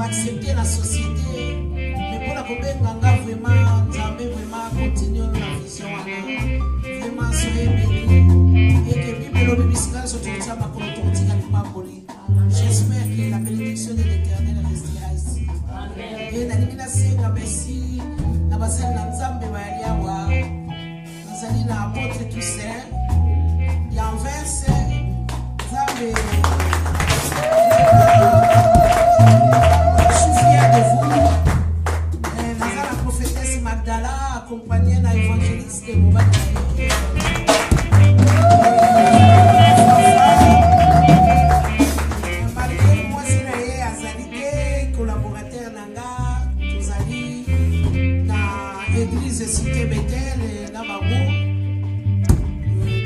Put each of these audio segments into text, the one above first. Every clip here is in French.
accepter la société, mais pour la Kobenganga vraiment, Nzambe vraiment continuer la vision, vraiment soyez bénis et que Bible Bibisika soit tout ça ma colototina du Maboli. J'espère que la bénédiction de l'Éternel restera ici. Et Nanimina Senga Bessi, Nabasel Nzambe Baliawa, Nazali na apôtre Toussaint, Yanverse, Nzambe. Accompagné d'un évangéliste de malgré moi, c'est un collaborateur Nanga, nous allons dans l'église Cité Bethel et dans Babou.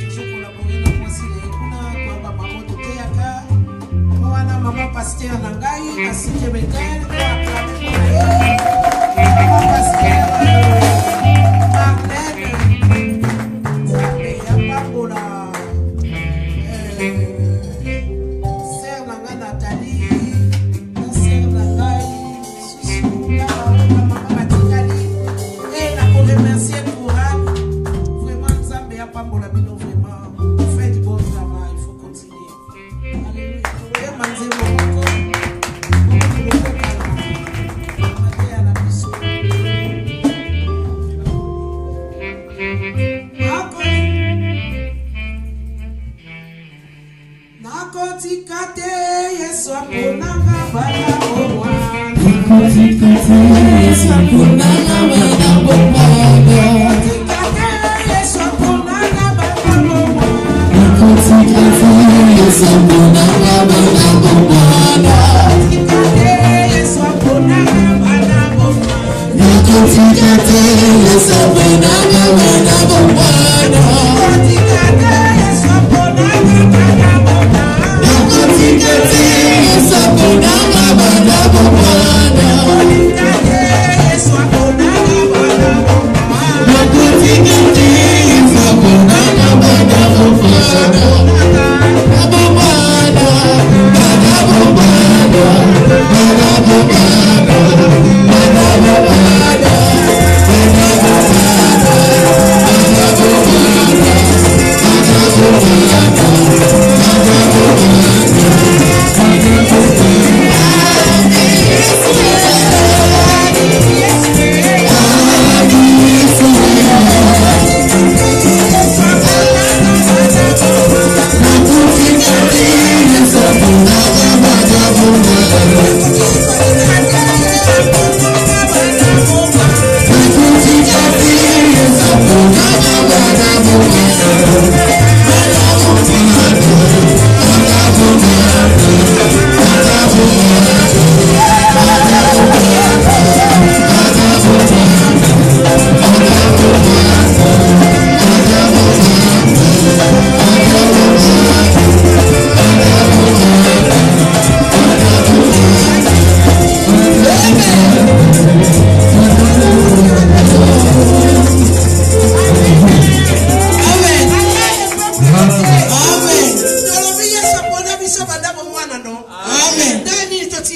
Toujours collaboré dans moi, c'est maman de Théaka. Moi, maman pasteur Nangaï, à Cité Bethel, maman pasteur.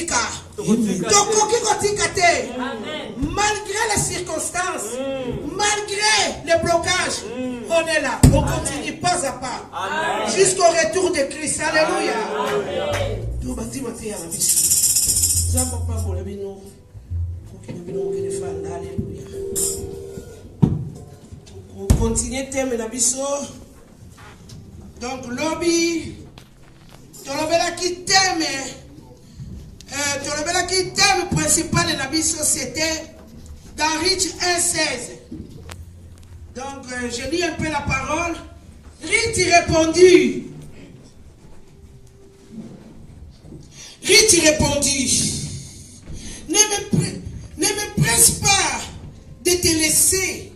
kotika. Tokoki kotika te. Malgré les circonstances, malgré les blocages, on est là. On continue pas à pas. Jusqu'au retour de Christ. Alléluia. Alléluia. On continue thème na biso. Donc lobby tolobelaki thème principal de la biso c'était dans Riche 1:16. Donc je lis un peu la parole. Riche répondit. Ne me presse pas de te laisser,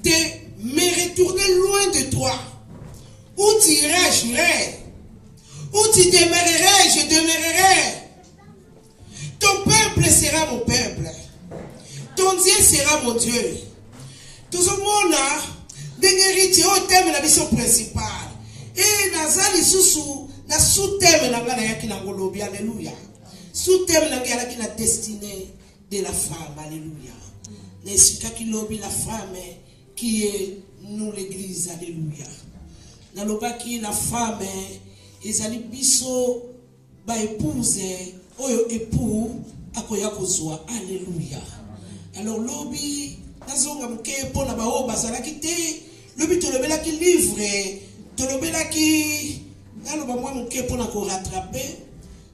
de me retourner loin de toi. Où tu iras, j'irai. Où tu demeurerais, je demeurerai. Ton peuple sera mon peuple. Ton Dieu sera mon Dieu. Tout ce monde a des héritiers au thème de la mission principale. Et Nazali Soussou, na sous-thème na ngana yaki na ngolobi, alléluia. Sous-thème na ngana yaki na destinée de la femme, alléluia. Nesika ki lobi la femme qui est nous l'église, alléluia. Na lobaki la femme ezali biso ba épouse oyo époux akoya kozwa, alléluia. Alors lobi nazonga mke pona ba o bazalaki te, lobi tolobelaki livre, tolobelaki naloba mwa mke pona ko rattraper.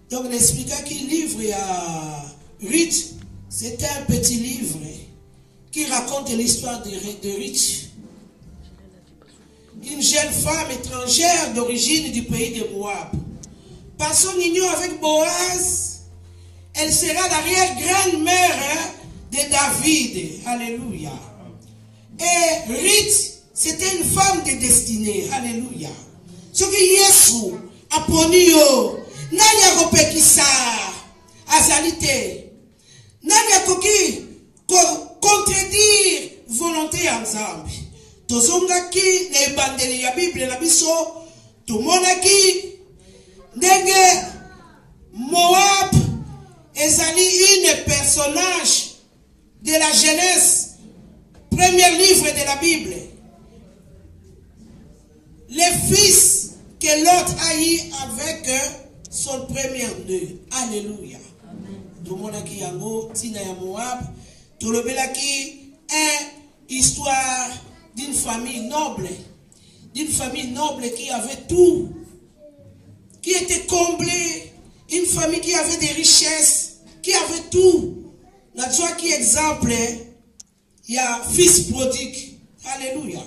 Donc n'expliqua qu'il livre à Ruth, c'est un petit livre qui raconte l'histoire de Ruth, une jeune femme étrangère d'origine du pays de Moab. Par son union avec Boaz, elle sera l'arrière-grand-mère de David. Alléluia. Et Ruth, c'était une femme de destinée. Alléluia. Ce que Yesu a poni yo, nani akopekisa azalite, nani akoki contredire volonté ya Nzambe. Tozongaki na ebandeli ya Bible na biso, tomonaki ndenge Moab ezali une personnage de la Genèse, premier livre de la Bible. Les fils que Lot a eu avec son premier nœud. Alléluia. Tomonaki yango tina ya Moab, tolobelaki une histoire d'une famille noble qui avait tout, qui était comblée, une famille qui avait des richesses, qui avait tout. Na joie qui exemple, il y a fils prodigue. Alléluia.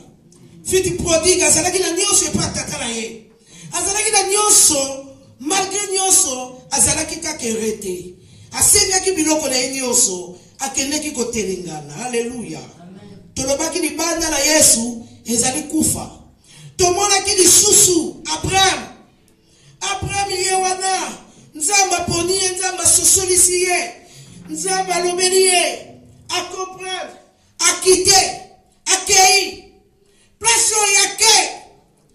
Fils prodigue, azalaki na nyonso epa tata na ye. Azalaki na nyonso, malgré nyonso, azalaki kaka rete. Asengaki biloko na ye nyonso, akendeki kotelengana. Alléluia. Tolobaki libanda na Yesu ezali kufa. Tomonaki lisusu Abraham ye wana Nzamba poni ye, Nzamba sosolisi ye, Nzamba alobeli ye comprendre, a quitter, accueillir. Place yake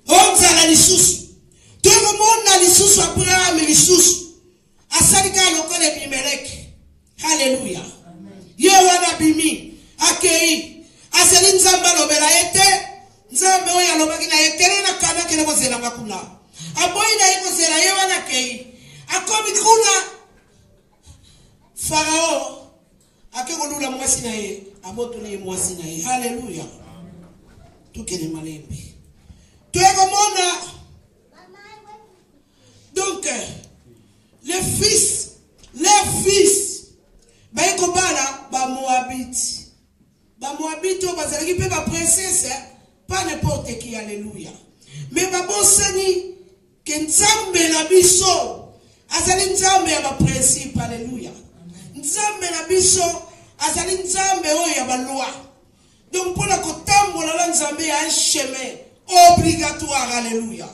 onzala lisusu. Todo mona lisusu Abraham lisusu. Asalika lokola Abimelech. Alléluia. Ye wana bimi accueillir. Azali Nzamba lobela yete, Nzamba oya lobaki na yekele na kana kele kozela makuna. Aboyi na yekozela ye wana kei. Akomi kuna Farao akekolula mwasi na ye, abotuli mwasi na ye. Alléluia. Tukene malembe. Tuekomona. Donc les fils baikobala ba Moabite. Ba Moabite bazalaki pe ba princesse, pas n'importe qui, alléluia. Mais ba bosani que Nzambe na biso azali Nzambe ya ba principe, alléluia. Nzambe na biso azali Nzambe oyo ya ba loi. Donc pour la kotambola la Nzambe a un chemin obligatoire, alléluia.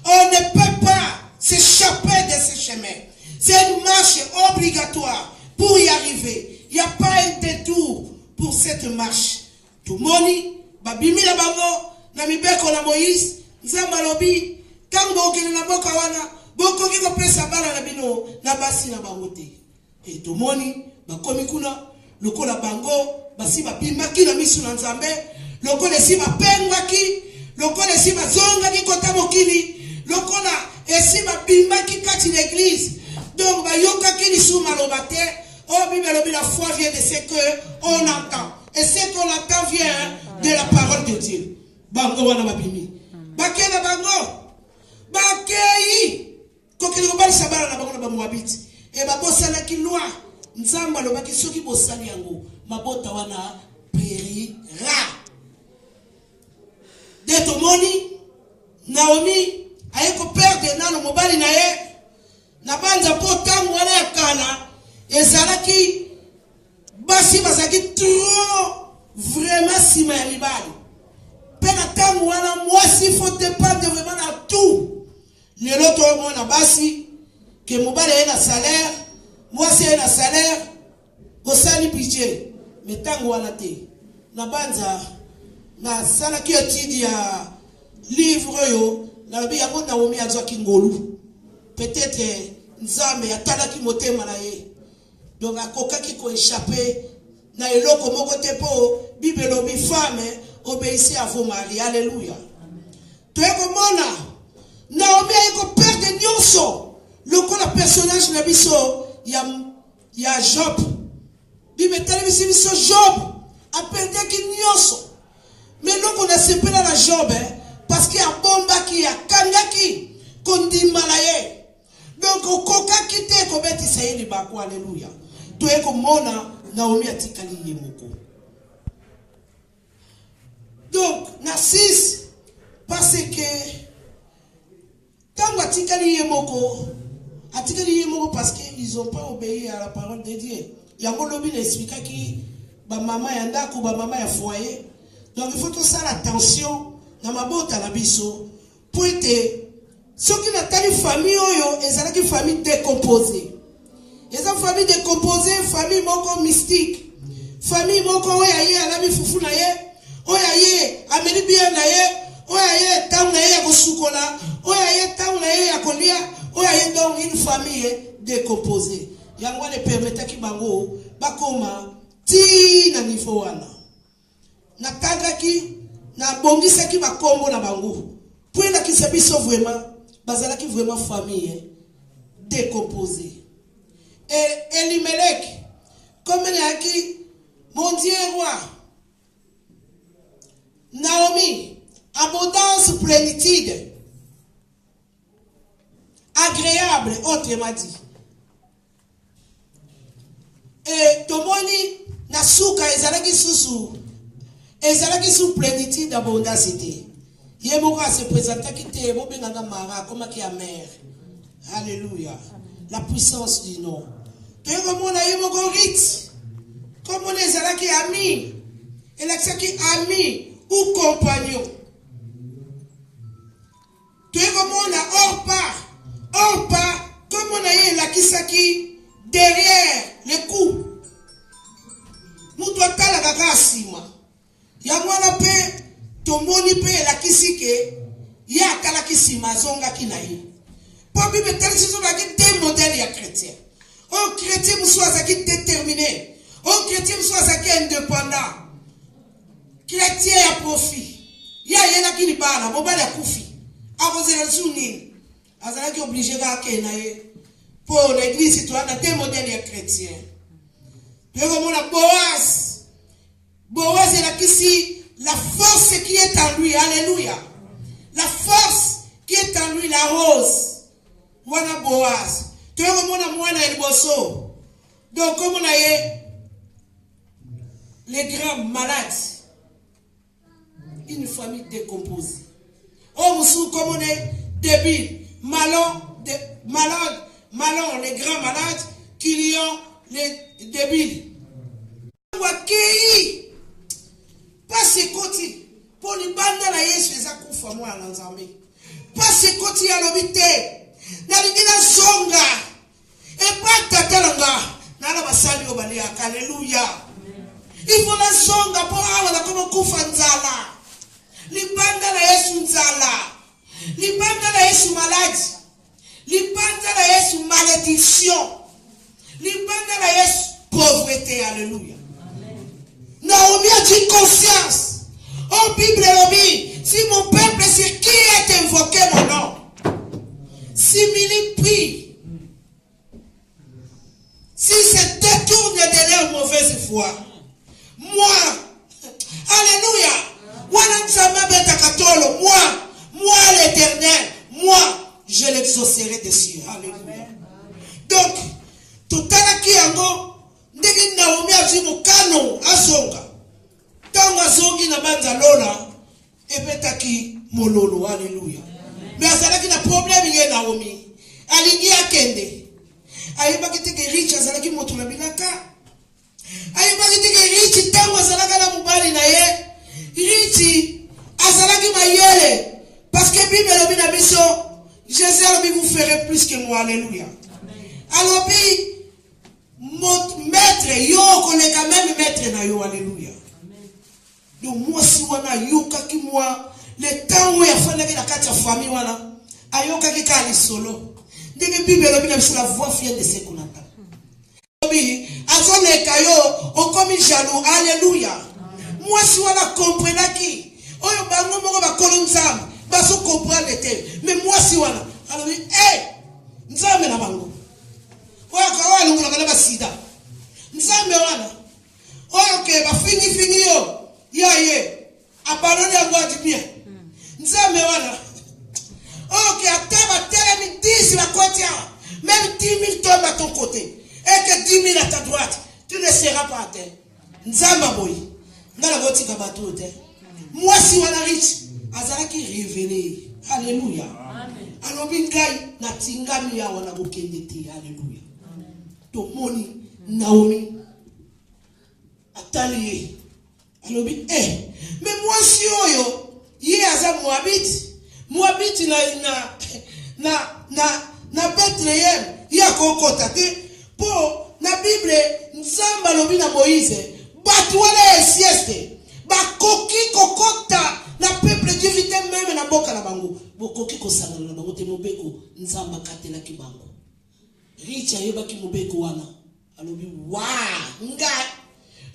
On ne peut pas s'échapper de ce chemin. C'est une marche obligatoire pour y arriver. Il n'y a pas un détour pour cette marche. Tout moni, babimi la bango, na mibeko na Moïse, Nzamba lobi, kango okene na boka wana, boko ki ko pesa bana na bino na basi na bangote et tomoni ba komi kuna lokola bango basi ba bimaki na misu na Nzambe lokola esi ba pengwaki lokola esi ba zonga ki kota mokili lokola esi ba bimaki kati l'église donc ba yoka ki lisu maloba te oh Bible la foi vient de ce que on entend et ce qu'on entend vient de la parole de Dieu bango wana babimi bakena bango bakei kokeli ko balisa bana na bango na bamwabiti e babosana ki loi Nzambe alobaki soki bosali yango mabota wana perira de tomoni Naomi ayeko perdre nano mobali na ye na banza po tango wana ya kala ezalaki basi bazaki trop vraiment sima ya libali pe na tango wana mwasi faut dépendre vraiment na tout lelo to mona basi ke mobali ye na salaire mwasi ye na salaire osali budget mais tango wana te na banza na salaki étude ya livre yo na bi yango Naomi azwaki ngolu peut-être Nzambe atalaki motema na ye donc akokaki ko échapper na eloko moko te po Bible lobi femme obéissez à vos maris alléluia toyeko mona Naomi ayeko perdre nyonso lokola personnage na biso ya Job Bible televisi biso Job aperdaki nyonso mais loko na sepela na Job parce qu'il y a bomba qui a kangaki kondima na ye donc okokaki te ko betisa ye libako alléluia toyeko mona Naomi atikali ye moko donc Narcisse parce que tango atikali ye moko parce qu'ils n'ont pas obéi à la parole de Dieu yango lobi l'expliqua ki ba mama ya ndako ba mama ya foyer donc il faut tout ça attention na mabota na biso pour être soki na tali famille oyo ezalaki famille décomposée eza famille décomposée famille moko mystique famille moko oya ye alabi fufu na ye oya ye ameli bien na ye oya ye tango na ye ya kosukola oya ye tango na ye ya kolia oya ye donc une famille décomposée yango ne permetaki bango bakoma ti na niveau wana na tangaki na bongisaki bakombo na bango pour na kisabiso vraiment bazalaki vraiment famille décomposée et Elimelech comme yaki mon Dieu roi Naomi abondance plénitude agréable autrement dit et tomoni na suka ezalaki susu ezalaki sous plénitude d'abondance était ye moko se présentaki te bobenganga mara comme ki mère alléluia la puissance du nom que comme on a eu moko rite comme on ezalaki ami elakisaki ami ou compagnon que comme on a Orpa comme on a eu lakisaki derrière les coups nous doit tala kaka sima yango wana pe tomoni pe elakisi ke ya atalaki sima azongaki na ye po Bible telisi so baki te modèle ya chrétien o chrétien musu azaki déterminé o chrétien musu azaki indépendant chrétien ya profit ya yelaki libala mobali ya kufi akozela lisu nini azalaki obligé kaka na ye po na église toana te modèle ya chrétien toyekomona Boaz elakisi la force qui est en lui, alléluia. La force qui est en lui, la rose. Wana Boaz. Tu vois comment on a moins de bosso. Donc, comme on a les grands malades, une famille décomposée. Oh, monsieur, comme on est débile, malin, les grands malades, qui ont les débiles. Passe koti pour les bandes la yesu ezakufa mwana na Nzambe passe koti ya lobite na lingina zonga e pata talanga na la basali obali ya haleluya ifo na zonga po awa na kama kufa nzala libanda la yesu nzala libanda la yesu maladi Libanda la Yesu malédiction. Libanda la Yesu pauvreté. Alléluia. Naomi a dit conscience. Oh Bible dit, si mon peuple c'est qui est invoqué mon nom, si Mili prie, si se détourne de leur mauvaise foi, moi, alléluia, moi l'Éternel, moi, je l'exaucerai dessus. Alléluia. Donc, tout à l'heure, ndenge Naomi a dit mon canon azonga. Tant azongi na banza lola, epetaki mololo. Alléluia. Mais azalaki na problème ye Naomi. Alingi akende. Ayebaki teke rich azalaki moto na bilaka. Ayebaki teke rich tango azalaka na mubali na ye. Rich azalaki mayele. Parce que Bible lobi na biso, Jésus lobi vous ferez plus que moi. Alléluia. Alobi mon maître yo connaît quand même maître na yo. Alléluia. Donc moi si wana yoka ki moi le temps où il faut na kati ya famille wana ayoka ki kali solo ndenge Bible lobi na biso la voix fière de ce qu'on entend. Lobi azone kayo okomi jaloux. Alléluia. Moi si wana comprendre ki oyo bango moko ba kolonzam ba so comprendre te mais moi si wana alors nzambe na bango oyo ka wala ngona kana basida nzambe wana oyo ke ba fini yo ye abandonne yango ati bien nzambe wana oyo ke ataba telemi 10 la côté même 10 000 tombent à ton côté et que 10 000 à ta droite tu ne seras pas à terre nzamba boy ngala botika bato te moi si wana rich azalaki révélé. Alléluia. Alors bingai na tingami ya wana bokende te. Alléluia. To moni Naomi atali alobi mais moi si oyo ye aza Moabite na Bethlehem ya kokota te po na Bible nzamba lobi na Moïse batu wala sieste bakoki kokota na peuple Dieu vite même na boka na bango bokoki kosangana na bango te mobeko nzamba katela ki bango richa yebaki mobeko wana alobi wa nga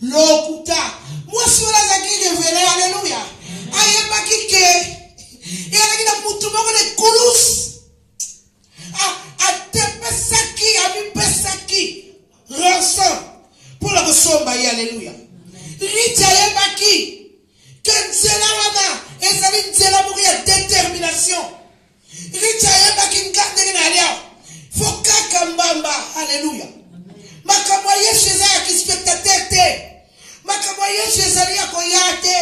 lokuta mwasi wala zaki révélé. Alléluia. Ayebaki ke yaki na mutu moko ne kulus atepesaki amipesaki ransom pour la kosomba ye. Alléluia. Richa yebaki que nzela wana ezali nzela moko ya détermination. Richa yebaki nkandeli na leo fokaka mbamba. Alléluia. Makamwa Yesu ezali ki spectateur te. Makamwa Yesu ezali ya koyate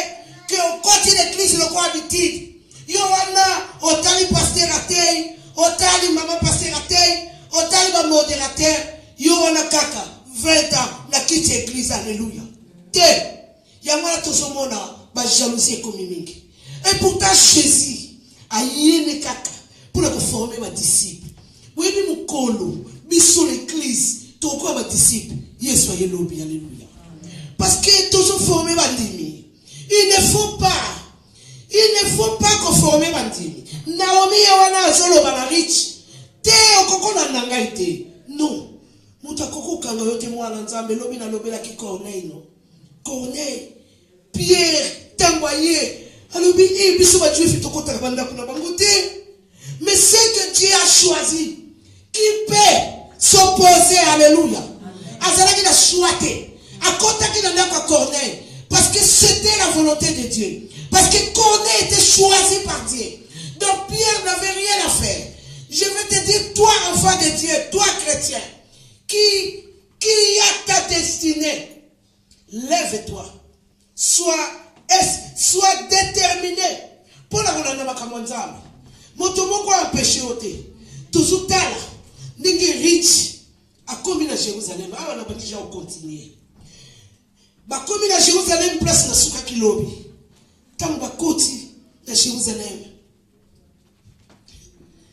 que on continue l'église le quoi habitude. Yo wana otali pasteur atei, otali mama pasteur atei, otali ba modérateur, yo wana kaka 20 ans na kiti église. Alléluia. Te ya mwana tozomona ba jalousie comme mingi. Et pourtant Jésus a yene kaka pour le former ba disciples. Oui ni mukolo biso l'église toko ba disciples. Yesu ayelobi. Alléluia. Parce que toujours former bandimi. Il ne faut pas conformer bandimi. Naomi wana zolo banarich. Te okokona nangai te. Non. Muta koko kanga yote mwana nzambe lobi na lobela ki Corneille no. Corneille Pierre Tangoye. Alobi biso ba Dieu fitoko takabanda kuna bango te. Mais c'est que Dieu a choisi qui peut s'opposer. Alléluia. Azalaki na choix. À côté qui n'a pas Corneille. Parce que c'était la volonté de Dieu. Parce que Corneille était choisi par Dieu. Donc Pierre n'avait rien à faire. Je vais te dire, toi enfant de Dieu, toi chrétien, qui a ta destinée, lève-toi. Sois déterminé. Pour la volonté de Kamonzama. Motomoko a empêché ôté. Toujours tala. Ningi rich. A commis à Jérusalem. Ah, on a déjà continué. Ba komi na Jérusalem place na suka kilobi. Tangu ba koti na Jérusalem.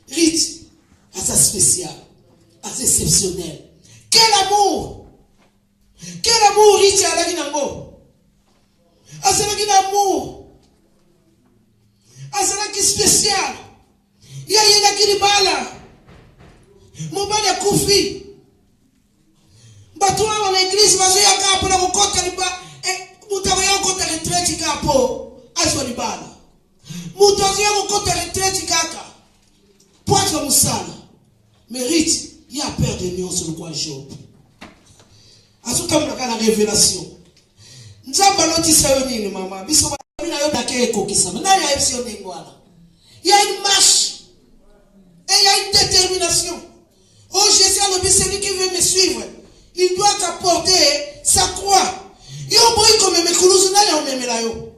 Rite assez spécial, assez exceptionnel. Quel amour! Quel amour Rite à la ginango. Azalaki d'amour. Azalaki spécial. Ya yena ki bala. Mon bal est koufi. Batoua dans l'église, vas-y à capo na kokota liba. Mutawaya kokota retraite capo. Azwa libala. Mutawaya kokota retraite kaka. Poitre musala. Mérite. Il y a peur de nous sur le coin Job. Asuka mnaka la révélation. Nzamba loti sayoni mama. Biso ba mina yo dake kokisa. Na ya epsi on ngwana. Il y a une marche. Et il y a une détermination. Oh Jésus a le celui qui veut me suivre. Il doit apporter sa croix. Yo boy comme me kuluzu na ya on la yo.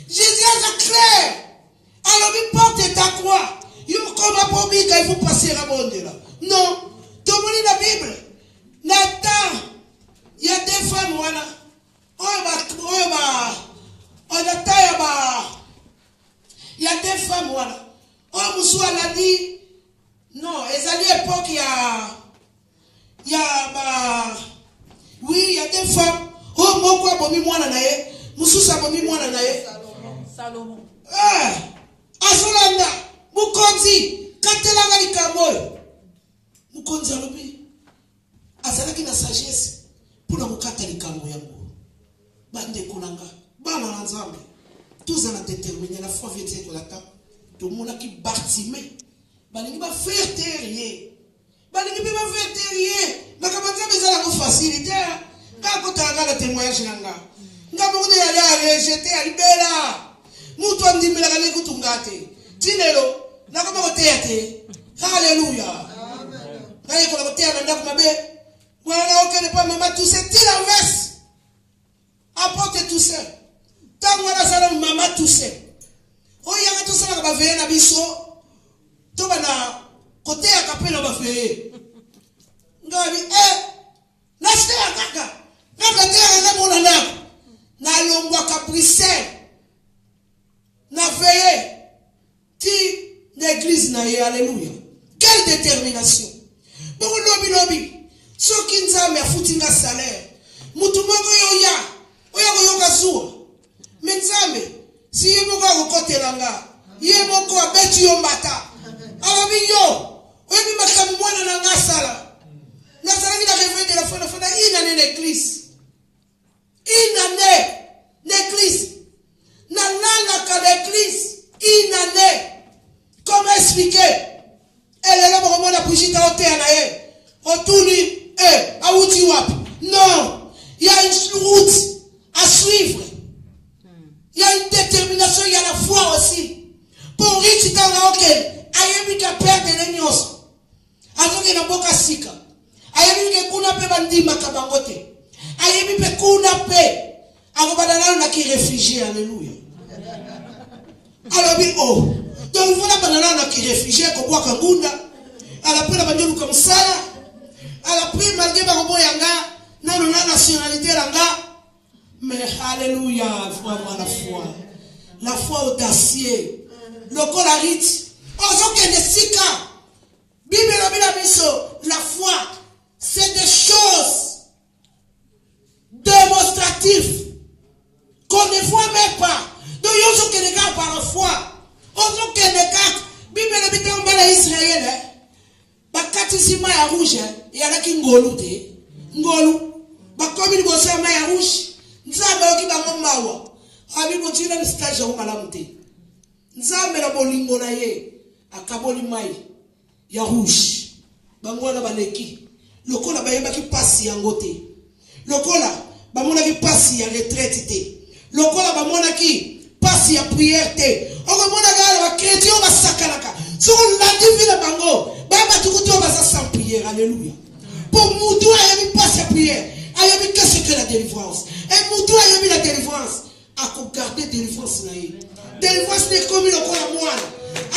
Jésus a clair. Alors il porte ta croix. Yo comme a promis qu'il faut passer à bonde là. Non. Tout le monde lit la Bible. Nathan, il y a des femmes voilà. Il y a des femmes voilà. Oh Moussou a dit non, ezali époque il y a oui, il y a des femmes. Oh moko abomi mwana na ye, Moussou sa abomi mwana na ye. Salomon. Asolanda, mukonzi, katelanga likamoyo. Mukonzi alobi azalaki na sagesse pour na mukata likambo yango bande konanga bana na nzambe tozana déterminer la foi vite ko la ta to mona ki Bartimée balingi ba faire terrier balingi ba faire terrier bakabanza bezala ko facilité ka ko tanga la témoignage nanga ngabo ko ya ya rejeter alibela mutu andimela kale kutungate tinelo nakoma ko teyate haleluya. Quand on a voté à l'endroit de ma voilà, ok, ne pas maman tout ça, tire en veste. Apporte tout ça. Tant que la salle maman tout ça. Oh, il y a tout ça qui va faire un abisso. Tout va na côté à capé là va faire. Ngabi, n'acheter à kaka. N'a pas terre à mon âme. N'a l'ombre capricé. N'a veillé. Ti l'église n'a y alléluia. Quelle détermination. Bongo lobi soki nzambe afutinga salaire mutu moko yoya oya koyoka zuwa me nzambe si ye moko akokotelanga ye moko abeti yo mbata alobi yo oyebi makambo mwana na nga asala nazalaki na réveil de la foi na fana une année l'église une année l'église nalalaka l'église une année comment expliquer. Elle est là pour moi la bougie dans l'hôtel. Non, il y a une route à suivre. Il y a une détermination, il y a la foi aussi. Pour riche dans la hôtel, ayebi ka perdre les nyos. Azoke na boka sika. Ayebi ke kuna pe bandi makabangote. Ayebi pe kuna pe. Akobadala na ki réfugié, alléluia. Alors bi oh. Donc voilà banana na qui réfugié ko boka ngunda ala pena bandimu comme ça ala pena malgré ba ko yanga na nationalité langa mais alléluia vraiment la foi audacieux le colarite ozo que de sika bible la biso la foi c'est des choses démonstratives qu'on ne voit même pas donc yozo que les gars par la foi. Ozo keneka Bible na bité mbala Israël bakati sima ya rouge ya laki ngolu te ngolu bakomi liboso ya ya rouge nzambe oki bango mawa abi botila ni stage ya malamu te nzambe na bolingo na ye akaboli mai ya rouge bango na baleki lokola bayeba ki pasi yango te lokola bamona ki pasi ya retraite te lokola bamona ki pasi ya prière te okomona gala ba chrétien ba sakalaka sur la divine bango baba tukuto ba sans prière alléluia pour mutu ayebi pasi ya prière ayebi qu'est-ce que la délivrance et mutu ayebi la délivrance a ko garder délivrance na ye délivrance ne comme le kola mwana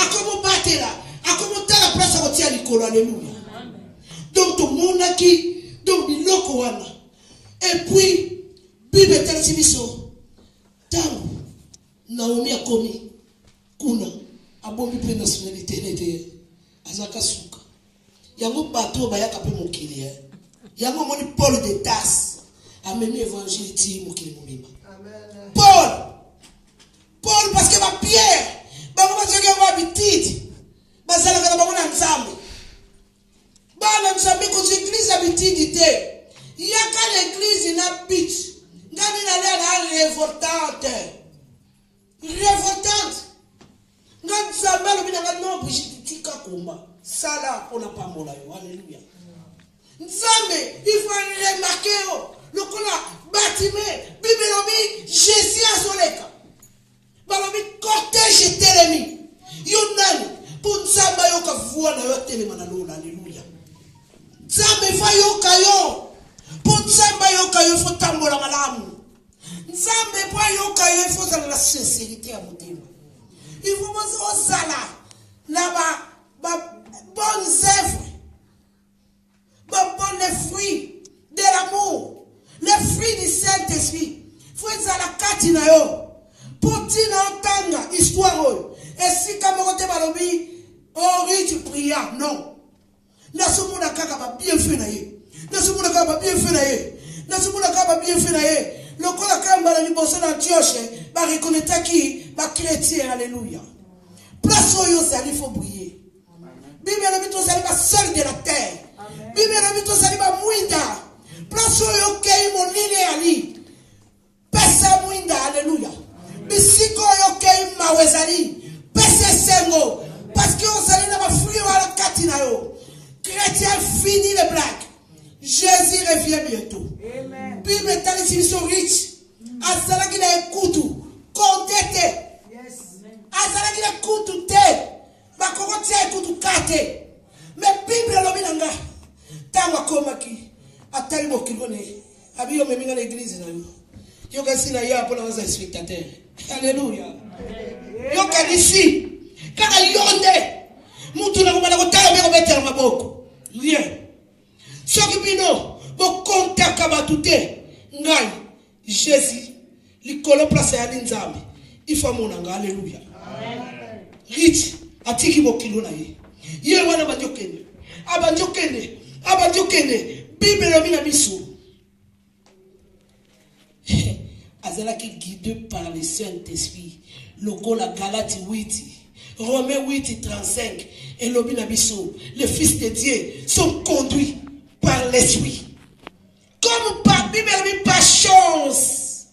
akomo batela akomo tala place ko tia likolo alléluia donc tout monde qui donc biloko wana et puis bible telsibiso tango Naomi a commis kuna abombi pe nationalité nete azaka suka yango bato bayaka pe mokili yango moni Paul de Tarse amemi évangile ti mokili mobimba Paul parce que ba Pierre ba ko bazoke ba bititi bazala kana ba kona nzambe bana nzambe ko église habitude il y a qu'à l'église na bitch ngani na la révoltante ngan nzambe lo bina ngano bujitika komba sala ona pamola yo haleluya nzambe il faut remarquer le kola batime bibelobi Jésus azoleka balobi cortège telemi yo nani pour nzambe yo ka voix na yo telema na lola haleluya nzambe fa yo kayo pour nzambe yo kayo fo tambola malamu nzambe po yo kayo fo za la sincérité à motema il faut que zala na ba bonnes œuvres les fruits de l'amour les fruits du Saint-Esprit faut zala kati na yo potina otanga histoire et si kamote balobi ori tu pria non na somuna kaka ba bien fait na ye na somuna kaka ba bien fait na ye na somuna kaka ba bien fait na ye lokola kamba na liboso na Antioche ba reconnaître qui ba chrétien alléluia place oyo zali faut briller Bible na bito zali ba seul de la terre Bible na bito zali ba mwinda place oyo kei monine ali pesa mwinda alléluia bisiko yo kei mawezali pesa sengo parce que on zali na ba fruit wala katina yo chrétien fini les blagues Jésus revient bientôt amen Bible est ici sont riches azala ki na ekutu kondete yes azala ki na kutu te ba kokoti ekutu kate mais Bible lobi nanga tango komaki atali mokilone abiyo meminga na église na yo kasi na ya pour les spectateurs alléluia yo kanisi kaka yonde mutu na komana ko tala beko betela maboko rien soki bino bo kontaka batute ngai Jésus likolo place ya nzambe ifa monanga alléluia amen rich atiki bokilo na ye wana abanjokende Bible lobi na biso azala qui guidé par le Saint-Esprit lokola Galate 8 Romains 8:35 et lobi na biso les fils de Dieu sont conduits par l'Esprit comme par Bible par chance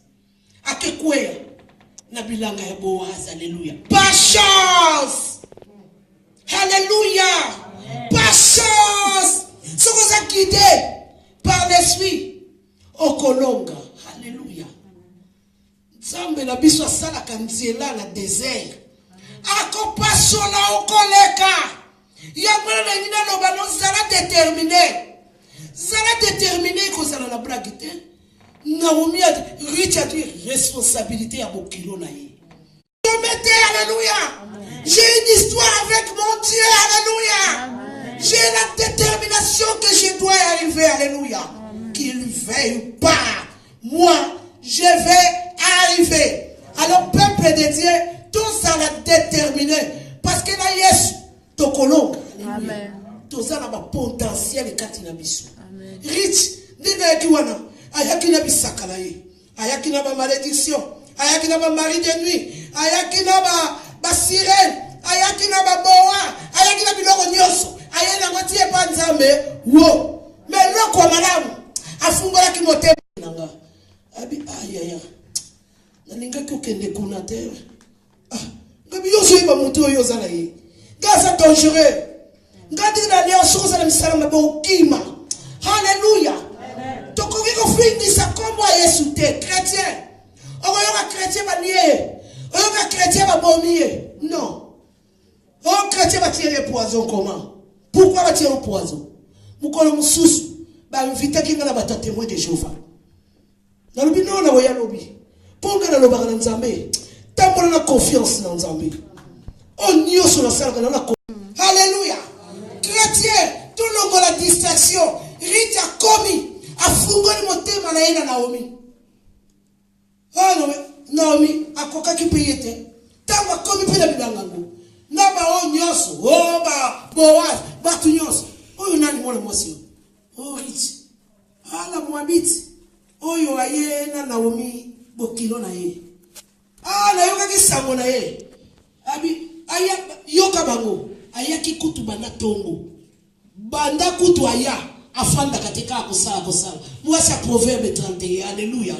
à que quoi na bilanga ya Boaz alléluia par chance alléluia par chance sont guidés par l'Esprit au kolonga alléluia Zambe na biso sala kanziela na désert akopasola okoleka yamana na nina no bano zala déterminé ko zala la blague te Naomi a Richard responsabilité à bokilo na ye alléluia j'ai une histoire avec mon Dieu alléluia j'ai la détermination que je dois y arriver alléluia qu'il veuille pas moi je vais arriver alors peuple de Dieu tout ça la déterminé parce que na Yesu tokolonga amen tout ça na ba potentiel kati na biso rich ndina kiwana ayaki na bisakala ye ayaki na ba malédiction ayaki na ba mari de nuit ayaki na ba sirène ayaki na ba boa ayaki na biloko nyoso ayena ngotie pa nzambe wo mais loko malamu afungola ki motema nanga abi ayaya nalinga kokende kuna te ngabi yoso iba mutu oyo zala ye gaza dangereux ngadi na leo soza na misala mabo kima haleluya tokoki ko findisa kombo Yesu te chrétien oyoka chrétien ba nié oyoka chrétien ba bomie non o chrétien ba tirer poison comment pourquoi ba tirer poison mukolo mususu ba inviter kinga na ba témoin de Jéhovah na lobi non na boya lobi ponga na loba na nzambe tambola na confiance na nzambe on nyoso na sala na alléluia chrétien tout le la distraction rita komi afungoni motema na yena Naomi Naomi akoka kipiyete tamba komi pela bidangango na ba onyoso ba Boaz batu nyoso oyo nani mwana mwasi o rich ala mwabiti oyo aye na Naomi bokilo na ye na yoka kisango na ye abi aya yoka bango aya kikutu bana tongo banda kutuaya afanda katika akosala. Moi c'est Proverbe 31. Alléluia.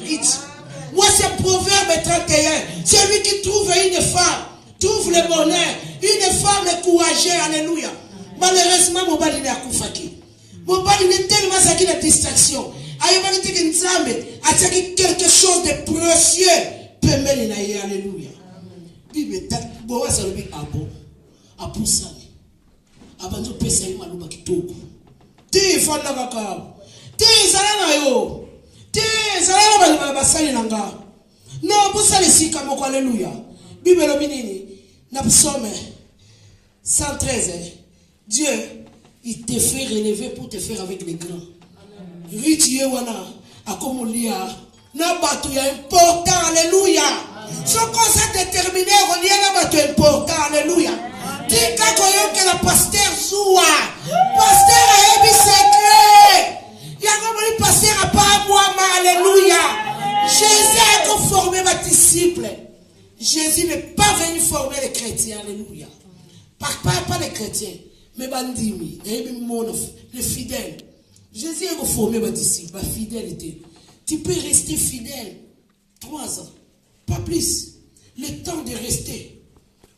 Moi c'est Proverbe 31. Celui qui trouve une femme trouve le bonheur. Une femme courageuse. Alléluia. Malheureusement mon bali n'a kufaki. Mon bali n'est tellement saki de distraction. Ayobaki tiki nzambe ataki quelque chose de précieux. Pemeli na ye. Alléluia. Bible boa salobi abo. Apusani. Abanzo pesa yi maluba kitoko. Ti fanda kaka. Ti zalana yo. Ti zalana bali basali nanga. No busali sika moko. Alléluia. Bible lobi nini? Na psaume 113. Dieu, il te fait relever pour te faire avec les grands. Ritiye wana akomulia na batu ya important. Alléluia. Ce qu'on s'est déterminé relié na batu important. Alléluia. Tika koyoke la pasteur Zoua. Pasteur a ébi secret. Yakomoli pasteur a pas moi. Alléluia. Jésus a conformé ma disciple. Jésus n'est pas venu former les chrétiens. Alléluia. Pas les chrétiens. Mais bandimi, les fidèles. Jésus a formé ma disciple, ma fidélité. Tu peux rester fidèle 3 ans, pas plus. Le temps de rester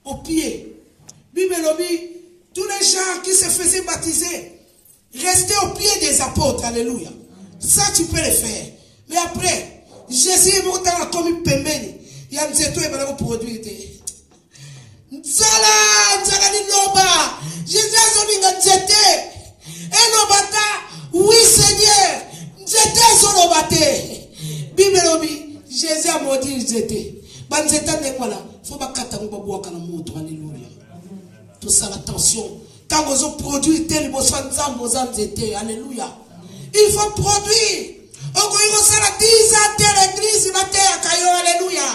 au pied. Bible lobby, tous les gens qui se faisaient baptiser, rester au pied des apôtres. Alléluia. Ça, tu peux le faire. Mais après, Jésus est monté dans la commune Pembeni. Il y a un zéto et un produit. Nzala ni loba. Jésus a zomi nga nzete. Et lobata. Oui Seigneur. Nzete zo lobate. Bible lobi. Jésus a maudit nzete. Ban nzeta nengwala. Faut ba kata mba boaka na moto. Alléluia. Tout ça l'attention. Quand vous avez produit tel bosso nzambo za nzete. Alléluia. Il faut produire. Oko iko sala 10 ans terre église na terre kayo. Alléluia.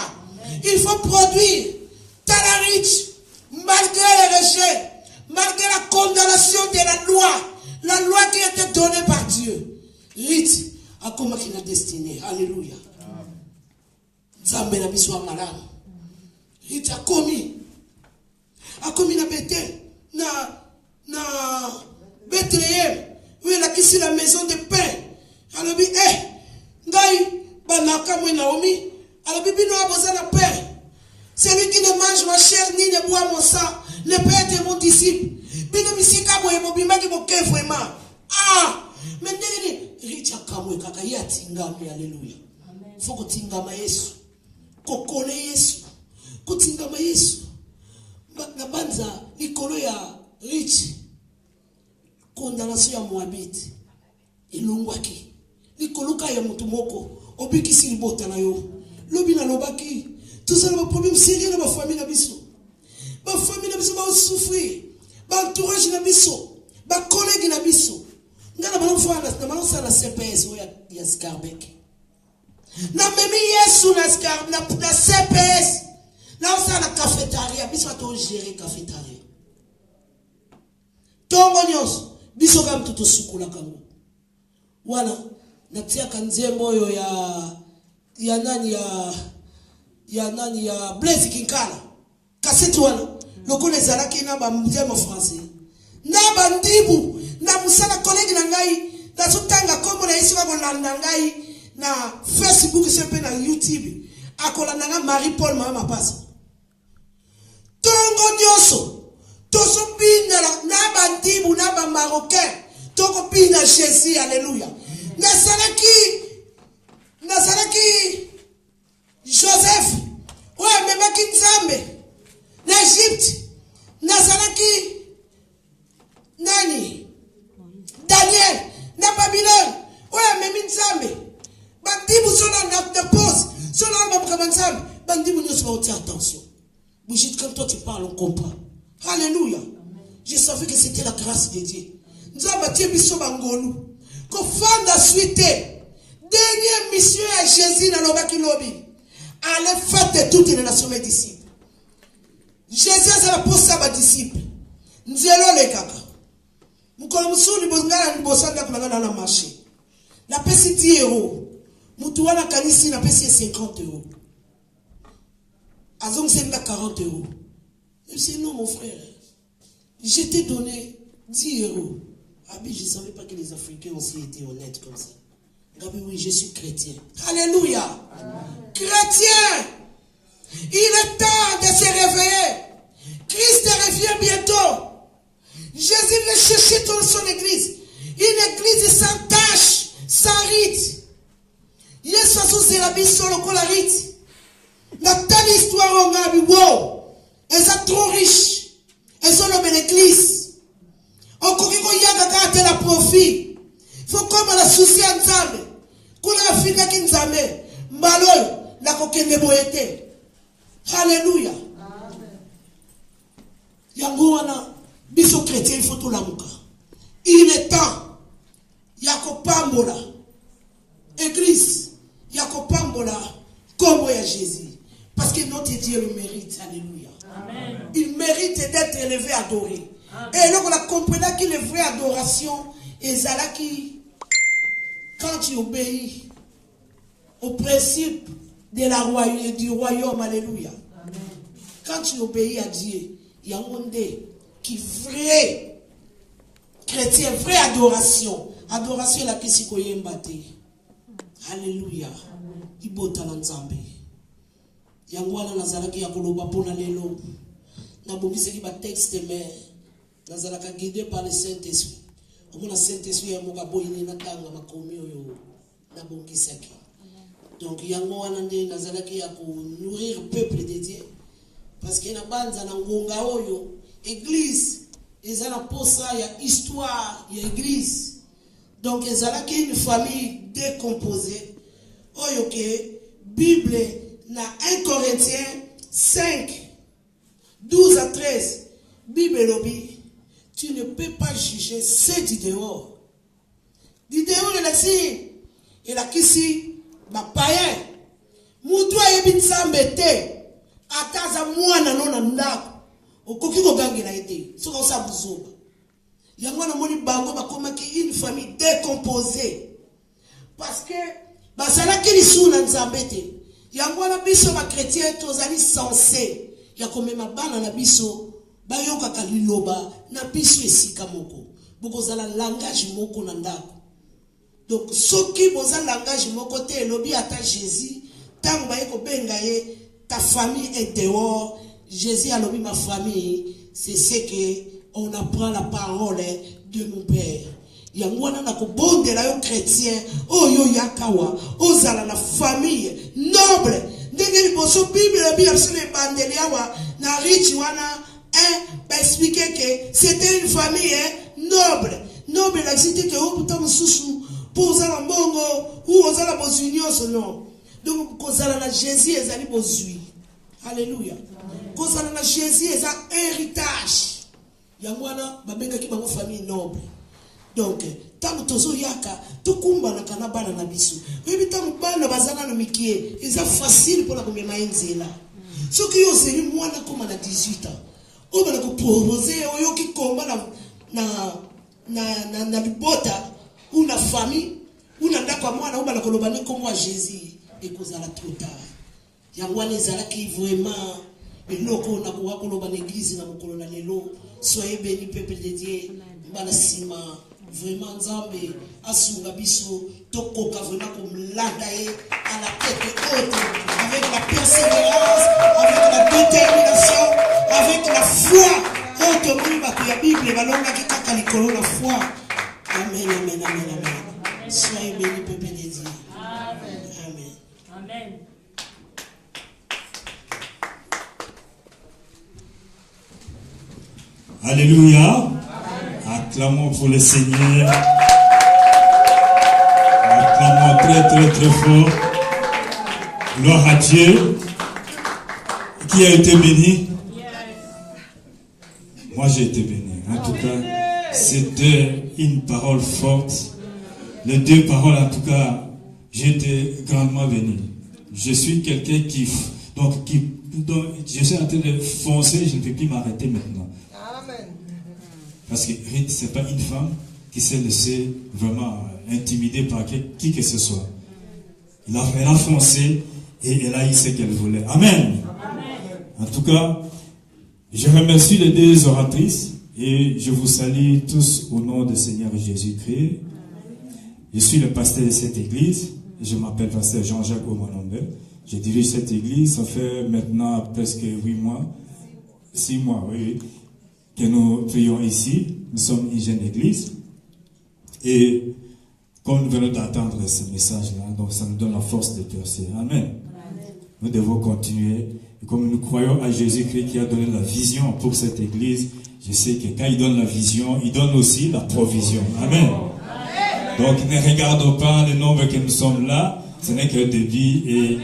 Il faut produire. Talarich. Malgré les rejets, malgré la condamnation de la loi qui a été donnée par Dieu, Rite a comme qu'il a destiné. Alléluia. Nzambe na biso malade. Rite a commis na Bethel, na Bethléem, où il a quitté la maison de pain. Alors dit, ngai banaka mwe Naomi, alors bibi no aboza na pain. Celui qui ne mange ma chair ni ne boit mon sang ne peut être mon disciple. Bino misika boye mobima ki boke vraiment. Ah, mais ndeni richa kamwe kaka ya tingama. Alléluia. Faut que tingama Yesu. Kokole Yesu. Kutingama Yesu. Na banza ikolo ya rich. Condamnation ya Moabite. Ilungwaki. Ikoluka ya mutu moko obikisi libota na yo. Lobi na lobaki. Tout ça, le problème sérieux dans ma famille. Ma famille va souffrir. Ma entourage, ma collègue, na CPS, il y a Scarbeck. Na même Yesu na CPS. Na la cafétéria, biso to gérer cafétéria. Tongo nyos, biso kam tuto sukula kango. Voilà, na tia kanzembo yo ya nani ya Blaise Kinkala. Kaseti wana. Loko les alaki na ba mdiamo français. Na bandibu. Na musala collègue na ngai. Na sutanga kombo na isi wako landa ngai. Na Facebook sepe na YouTube. Akola nanga Marie-Paul mama pasa. Tongo nyoso. Toso pina na bandibu na ba Marocain. Toko pina Jésus. Alléluia. Na salaki Joseph, ouais, même qui Nzambe, l'Égypte, Nazaraki, Nani, Daniel, na Babylone, ouais, même Nzambe, Bandibu sont na pause, sont là, comme Nzambe, Bandibu nous va ôter attention. Brigitte, quand toi tu parles, on comprend. Alléluia. Je savais que c'était la grâce de Dieu. Nzambe, Dieu, biso bangolu, qu'on fande la suite, dernière mission à Jésus dans l'Obaki Lobby. Allez faire de toutes les nations mes disciples. Jésus a la poste à mes disciples. Nous allons les kaka. Nous connaissons les bongala ni bosanga kuna na marché. La pesi 10 €. Mutu wana kanisi na pesi 50 €. Azong c'est 40 €. Je dis non mon frère. Je t'ai donné 10 €. Ah oui, je ne savais pas que les Africains aussi étaient honnêtes comme ça. Gabi, oui, je suis chrétien. Alléluia. Amen. Chrétien. Il est temps de se réveiller. Christ revient bientôt. Jésus veut chercher dans son église. Une église sans tache, sans rite. Yesu azozela biso lokola rite. Na telle histoire on a vu, wow. Elles sont trop riches. Elles sont dans l'église. On connaît qu'on y a gardé la profit. Faut comme la souci en Zambé. Qu'on a Afrique qui nous amène. Malheur, la coquine de boété. Alléluia. Yangouana, biso chrétien, il faut tout l'amour. Il est temps. Yakopambola. Église. Yakopambola. Comme à Jésus. Parce que notre Dieu le mérite. Alléluia. Amen. Il mérite d'être élevé, adoré. Amen. Et donc on a compris que la vraie adoration est là qui, quand tu obéis au principe de du royaume, alléluia. Amen. Quand tu obéis à Dieu, il y a un monde qui vrai chrétien, vraie adoration. Adoration la kisi koyembate. Alléluia. Ibota na Nzambe. Yangwana nazalaki ya koloba pona lelo. Na bongisi ki ba texte mais nazalaka guidé par le Saint-Esprit. Comme le Saint-Esprit ya moka boyini na tanga makomi oyo na bongisaki. Donc yangwana nde nazalaki ya ko nourrir le peuple de Dieu. Parce que na banza na ngonga oyo église ezala posa ya histoire ya église. Donc ezalaki une famille décomposée. Oyo ke Bible na 1 Corinthiens 5 12 à 13 Bible lobi, tu ne peux pas juger ceux du dehors. Du dehors il a si il a kisi ba païen. Mutu ayebi Nzambe te ataza mwana nona ndako. Okoki ko gangela ete. Soko sa buzoba. Yango na moni bango bakoma ki une famille décomposée. Parce que basalaki lisu na Nzambe te. Yango na biso ba chrétien tozali censé ya komema bana na biso bayoka kaliloba na biso esika moko. Bokozala langage moko na ndako. Donc soki boza langage moko te lobi ata Jésus tango baye ko benga ye ta famille est dehors. Jésus a lobi ma famille, c'est ce que on apprend la parole de mon Père. Yangwana na ko bondela yo chrétien oyo yakawa ozala na famille noble. Ndenge liboso Bible bi absolument bandeli awa na richi wana expliquer que c'était une famille noble. Noble la cité que o puta mususu pour ozala mbongo ou ozala bozunion non. Donc kozala na Jésus ezali bozui. Alléluia. Kozala na Jésus eza héritage. Yangwana babenga ki bango famille noble. Donc tangu tozo yaka tukumba na kana bana na biso. Ebi tangu bana bazana na mikie eza facile pour la komema enzela. Soki yo zeli mwana koma na 18 ans. O bana ko proposer oyo ki komba na libota ou na famille ou na ndako mwana o bana koloba ni comme moi Jésus et kozala trop tard. Yangwana ezala ki vraiment eloko na ko koloba na église na mokolo na lelo. Soyez bénis peuple de Dieu. Bana sima vraiment Nzambe asunga biso tokoka vraiment comme l'adaye à la tête haute avec la persévérance, avec la détermination, avec la foi. Autre monde que la Bible balonga ki kaka likolo la foi. Amen, amen, amen, amen. Soyez bénis peuple de Dieu. Amen. Amen. Amen. Alléluia. Acclamons pour le Seigneur. Acclamons très très très fort. Gloire à Dieu. Qui a été béni? Moi j'ai été béni. En tout cas, c'était une parole forte. Les deux paroles, en tout cas, j'ai été grandement béni. Je suis quelqu'un donc je suis en train de foncer, je ne peux plus m'arrêter maintenant. Parce que Rite, ce n'est pas une femme qui s'est laissée vraiment intimider par qui que ce soit. Elle a foncé et elle a eu ce qu'elle voulait. Amen. Amen. En tout cas, je remercie les deux oratrices Et je vous salue tous au nom du Seigneur Jésus-Christ. Je suis le pasteur de cette église. Je m'appelle pasteur Jean-Jacques Omanombe. Je dirige cette église. Ça fait maintenant presque 6 mois, oui, que nous prions ici. Nous sommes une jeune église. Et comme nous venons d'attendre ce message-là, donc ça nous donne la force de percer. Amen. Nous devons continuer. Et comme nous croyons à Jésus-Christ qui a donné la vision pour cette église, je sais que quand il donne la vision, il donne aussi la provision. Amen. Donc ne regardons pas le nombre que nous sommes là, ce n'est qu'un début et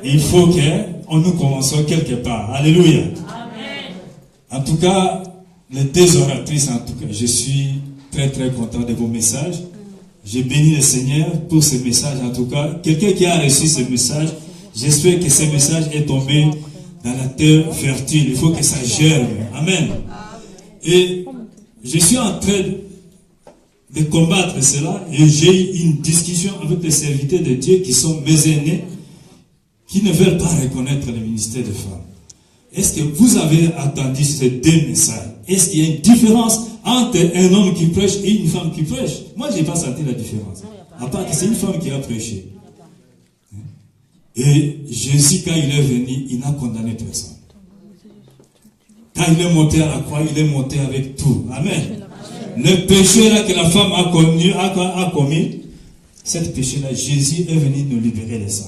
il faut que nous commençons quelque part. Alléluia. En tout cas, les 2 oratrices, en tout cas, je suis très très content de vos messages. J'ai béni le Seigneur pour ce message. En tout cas, quelqu'un qui a reçu ce message, j'espère que ce message est tombé dans la terre fertile. Il faut que ça germe. Amen. Et je suis en train de combattre cela et j'ai eu une discussion avec les serviteurs de Dieu qui sont mes aînés, qui ne veulent pas reconnaître le ministère des femmes. Est-ce que vous avez entendu ces 2 messages? Est-ce qu'il y a une différence entre un homme qui prêche et une femme qui prêche? Moi, je n'ai pas senti la différence. À part que c'est une femme qui a prêché. Et Jésus, quand il est venu, il n'a condamné personne. Quand il est monté à la croix, il est monté avec tout. Amen. Le péché là que la femme a commis, cet péché-là, Jésus est venu nous libérer de ça.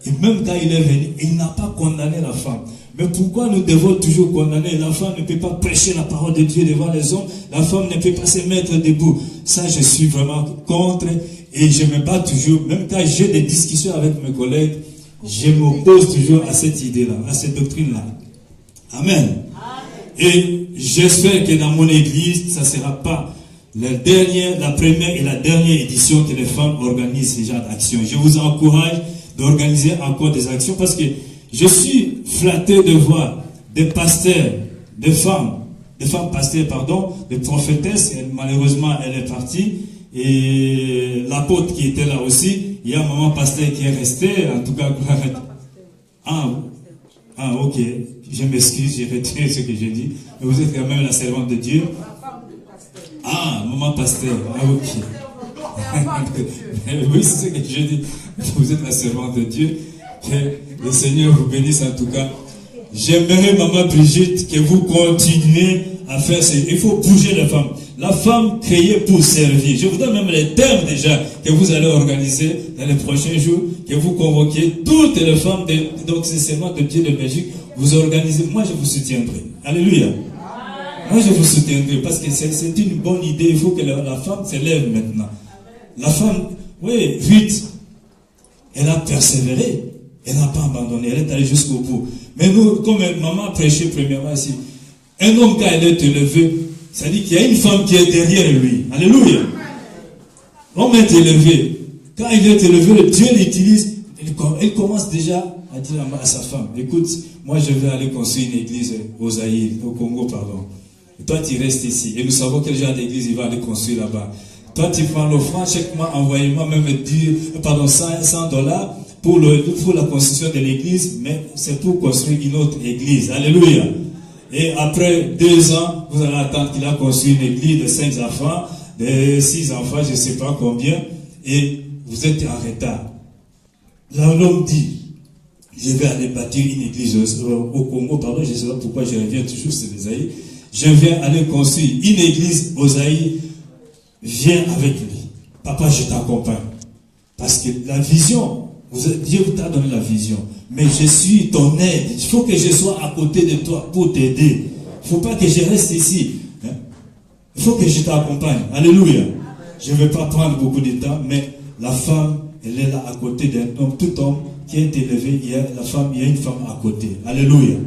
Et même quand il est venu, il n'a pas condamné la femme. Mais pourquoi nous devons toujours condamner? La femme ne peut pas prêcher la parole de Dieu devant les hommes. La femme ne peut pas se mettre debout. Ça, je suis vraiment contre. Et je me bats toujours. Même quand j'ai des discussions avec mes collègues, je m'oppose toujours à cette idée-là, à cette doctrine-là. Amen. Et j'espère que dans mon église, ça ne sera pas la première et la dernière édition que les femmes organisent ce genre d'action. Je vous encourage d'organiser encore des actions parce que je suis flatté de voir des pasteurs, des femmes pasteurs, pardon, des prophétesses. Et malheureusement, elle est partie. Et l'apôtre qui était là aussi, il y a un maman pasteur qui est resté. En tout cas, ok. Je m'excuse, j'ai retiré ce que j'ai dit. Mais vous êtes quand même la servante de Dieu. Maman pasteur. Ok. Oui, c'est ce que j'ai dit. Vous êtes la servante de Dieu. Que le Seigneur vous bénisse en tout cas. J'aimerais, maman Brigitte, que vous continuez à faire ça. Il faut bouger la femme. La femme créée pour servir. Je vous donne même les termes déjà que vous allez organiser dans les prochains jours, que vous convoquez toutes les femmes donc c'est seulement de Dieu de Belgique. Vous organisez. Moi, je vous soutiendrai. Alléluia. Moi, je vous soutiendrai parce que c'est une bonne idée. Il faut que la femme se lève maintenant. La femme, oui, vite, elle a persévéré. Elle n'a pas abandonné. Elle est allée jusqu'au bout. Mais nous, comme maman a prêché premièrement ici, un homme, quand il est élevé, ça dit qu'il y a une femme qui est derrière lui. Alléluia. L'homme est élevé. Quand il est élevé, Dieu l'utilise. Il commence déjà à dire à sa femme, écoute, moi je vais aller construire une église au Zaïre, au Congo, pardon. Et toi tu restes ici. Et nous savons quel genre d'église il va aller construire là-bas. Toi tu prends l'offrande, chaque mois, envoyez-moi même $100 pour la construction de l'église, mais c'est pour construire une autre église. Alléluia. Et après 2 ans, vous allez attendre qu'il a construit une église de 5 enfants, de 6 enfants, je ne sais pas combien, et vous êtes en retard. Là, l'homme dit, je vais aller bâtir une église au Congo, pardon, je ne sais pas pourquoi je reviens toujours sur les Zaïre. Je vais aller construire une église aux Zaïre, viens avec lui. Papa, je t'accompagne. Parce que la vision, Dieu vous a donné la vision. Mais je suis ton aide. Il faut que je sois à côté de toi pour t'aider. Il ne faut pas que je reste ici. Il faut que je t'accompagne. Alléluia. Je ne vais pas prendre beaucoup de temps, mais la femme, elle est là à côté d'un homme. Tout homme qui est élevé, il y a une femme à côté. Alléluia.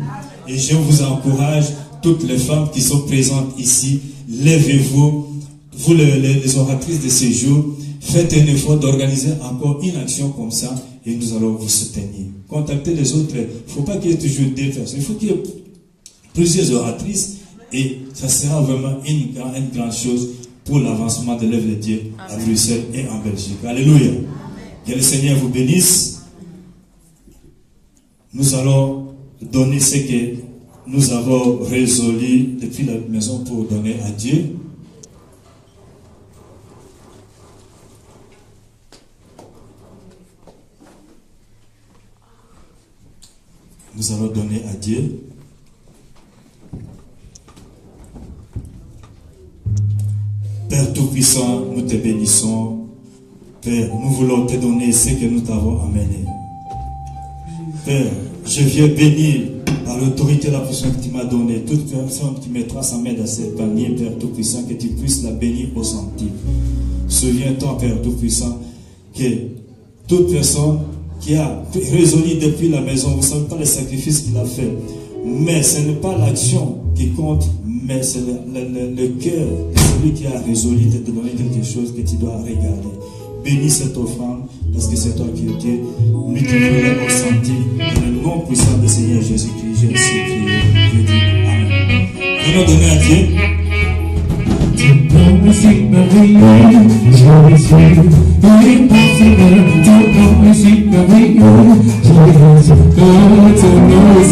Et je vous encourage, toutes les femmes qui sont présentes ici, lèvez-vous. Vous les oratrices de ce jour, faites un effort d'organiser encore une action comme ça et nous allons vous soutenir. Contactez les autres. Il ne faut pas qu'il y ait toujours 2 personnes. Il faut qu'il y ait plusieurs oratrices et ça sera vraiment une grande chose pour l'avancement de l'œuvre de Dieu à Bruxelles et en Belgique. Alléluia. Que le Seigneur vous bénisse. Nous allons donner ce que nous avons résolu depuis la maison pour donner à Dieu. Nous allons donner à Dieu. Père Tout-Puissant, nous te bénissons. Père, nous voulons te donner ce que nous t'avons amené. Père, je viens bénir par l'autorité et la puissance que tu m'as donnée. Toute personne qui mettra sa main dans ce panier, Père Tout-Puissant, que tu puisses la bénir au centime. Souviens-toi, Père Tout-Puissant, que toute personne qui a résolu depuis la maison, vous ne savez pas le sacrifice qu'il a fait. Mais ce n'est pas l'action qui compte, mais c'est le cœur de celui qui a résolu de te donner quelque chose que tu dois regarder. Bénis cette offrande, parce que c'est toi qui es Dieu. Multiplie au centime. Dans le nom puissant du Seigneur Jésus-Christ, j'ai ainsi prié. Je dis Amen. Venons donner à Dieu. Impossible to promise it, but we know Jesus, God to know